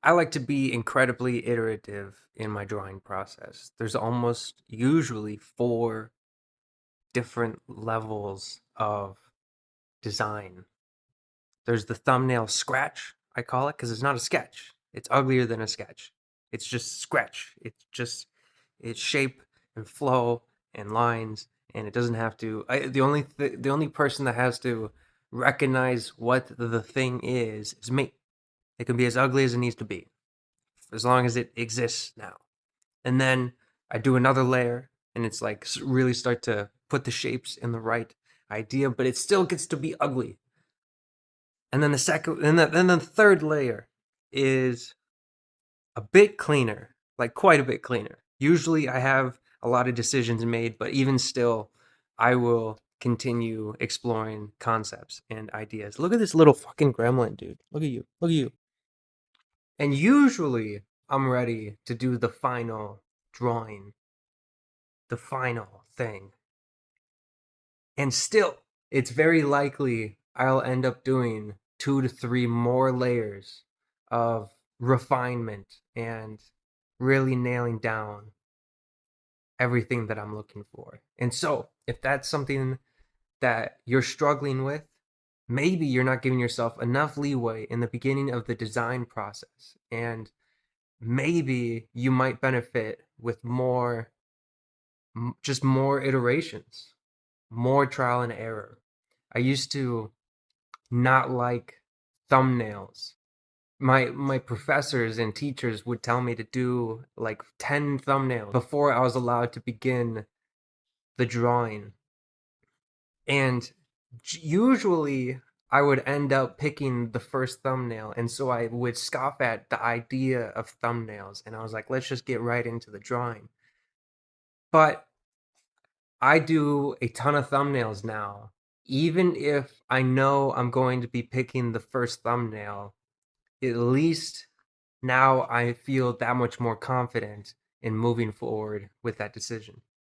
I like to be incredibly iterative in my drawing process. There's almost usually four different levels of design. There's the thumbnail scratch, I call it, because it's not a sketch. It's uglier than a sketch. It's just scratch. It's shape and flow and lines, and it doesn't have to. The only person that has to recognize what the thing is me. It can be as ugly as it needs to be, as long as it exists now. And then I do another layer, and it's like really start to put the shapes in the right idea, but it still gets to be ugly. And then the third layer is a bit cleaner, like quite a bit cleaner. Usually I have a lot of decisions made, but even still, I will continue exploring concepts and ideas. Look at this little fucking gremlin, dude. Look at you. Look at you. And usually I'm ready to do the final drawing, the final thing. And still, it's very likely I'll end up doing 2 to 3 more layers of refinement and really nailing down everything that I'm looking for. And so, if that's something that you're struggling with, maybe you're not giving yourself enough leeway in the beginning of the design process. And maybe you might benefit with just more iterations, more trial and error. I used to not like thumbnails. My professors and teachers would tell me to do like 10 thumbnails before I was allowed to begin the drawing. And usually I would end up picking the first thumbnail, and so I would scoff at the idea of thumbnails, and I was like, let's just get right into the drawing. But I do a ton of thumbnails now. Even if I know I'm going to be picking the first thumbnail, at least now I feel that much more confident in moving forward with that decision.